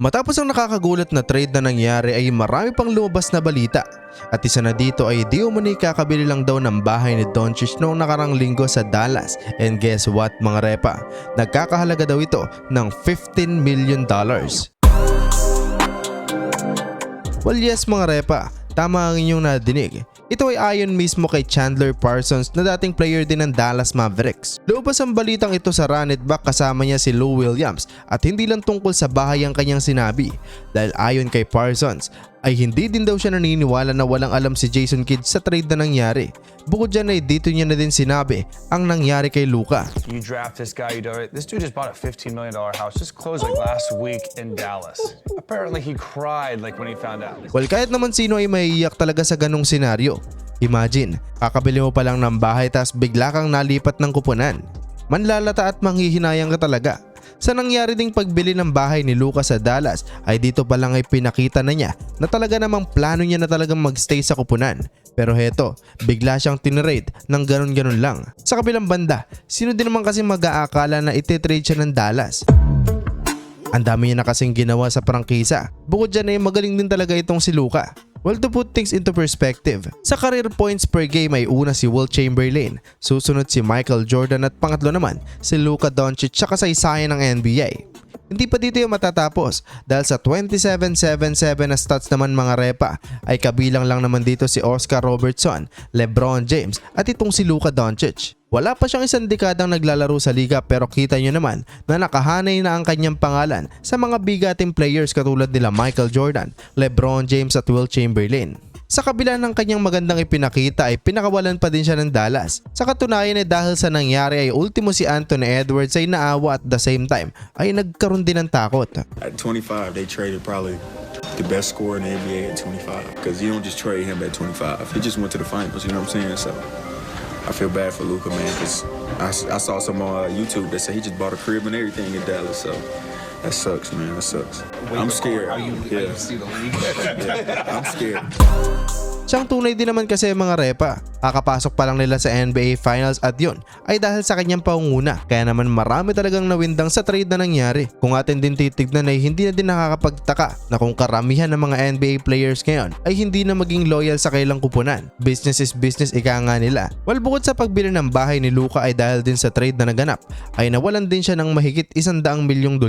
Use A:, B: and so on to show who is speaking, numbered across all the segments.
A: Matapos ang nakakagulat na trade na nangyari ay marami pang lumabas na balita. At isa na dito ay di umano'y kakabili lang daw ng bahay ni Doncic noong nakarang linggo sa Dallas. And guess what mga repa? Nagkakahalaga daw ito ng $15 million. Well yes mga repa, tama ang inyong nadinig. Ito ay ayon mismo kay Chandler Parsons na dating player din ng Dallas Mavericks. Lumabas ang balitang ito sa Run It Back kasama niya si Lou Williams at hindi lang tungkol sa bahay ang kanyang sinabi. Dahil ayon kay Parsons ay hindi din daw siya naniniwala na walang alam si Jason Kidd sa trade na nangyari. Bukod dyan ay dito niya na din sinabi ang nangyari kay Luka.
B: You draft this guy, this dude just bought a $15 million house, just closed like last week in Dallas. Apparently he cried like when he found out.
A: Well kahit naman sino ay maiiyak talaga sa ganung senaryo. Imagine, kakabili mo pa lang ng bahay tas bigla kang nalipat ng kupunan. Manlalata at manghihinayang ka talaga. Sa nangyari ding pagbili ng bahay ni Luka sa Dallas ay dito pa lang ay pinakita na niya na talaga namang plano niya na talagang magstay sa kupunan. Pero heto, bigla siyang tinrade ng ganun-ganun lang. Sa kabilang banda, sino din naman kasi mag-aakala na ititrade siya ng Dallas? Ang dami niya na kasing ginawa sa prangkisa. Bukod dyan ay magaling din talaga itong si Luka. Well, to put things into perspective, sa career points per game ay una si Wilt Chamberlain, susunod si Michael Jordan at pangatlo naman si Luka Doncic sa kasaysayan ng NBA. Hindi pa dito yung matatapos dahil sa 27-7-7 na stats naman mga repa ay kabilang lang naman dito si Oscar Robertson, LeBron James at itong si Luka Doncic. Wala pa siyang isang dekadang naglalaro sa liga pero kita nyo naman na nakahanay na ang kanyang pangalan sa mga bigating players katulad nila Michael Jordan, LeBron James at Wilt Chamberlain. Sa kabila ng kanyang magandang ipinakita ay pinakawalan pa din siya ng Dallas. Sa katunayan ay dahil sa nangyari ay ultimo si Anthony Edwards ay naawa at the same time ay nagkaroon din ng takot.
C: At 25, they traded probably the best scorer in the NBA at 25 because you don't just trade him at 25. He just went to the finals, you know what I'm saying? So I feel bad for Luka, man, because I saw some on YouTube that said he just bought a crib and everything in Dallas, so that sucks, man, that sucks. I'm scared.
B: Are you see the league?
C: Yeah, I'm scared.
A: Siyang tunay din naman kasi mga repa. Kakapasok pa lang nila sa NBA Finals at yun ay dahil sa kanyang pangunguna. Kaya naman marami talagang nawindang sa trade na nangyari. Kung atin din titignan ay hindi na din nakakapagtaka na kung karamihan ng mga NBA players ngayon ay hindi na maging loyal sa kailang kupunan. Business is business ika nga nila. Well bukod sa pagbili ng bahay ni Luka ay dahil din sa trade na naganap ay nawalan din siya ng mahigit $100 milyong.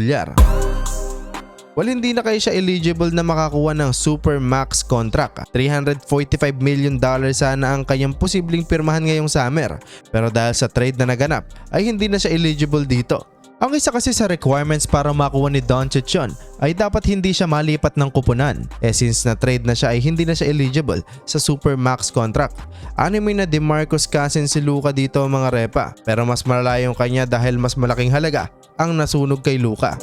A: Well, hindi na kayo siya eligible na makakuha ng Supermax contract. $345 million sana ang kanyang posibleng pirmahan ngayong summer. Pero dahil sa trade na naganap, ay hindi na siya eligible dito. Ang isa kasi sa requirements para makuha ni Doncic yun ay dapat hindi siya malipat ng kupunan. Since na trade na siya ay hindi na siya eligible sa Supermax contract. Anime na DeMarcus Cousins si Luka dito mga repa. Pero mas malala yung kanya dahil mas malaking halaga ang nasunog kay Luka.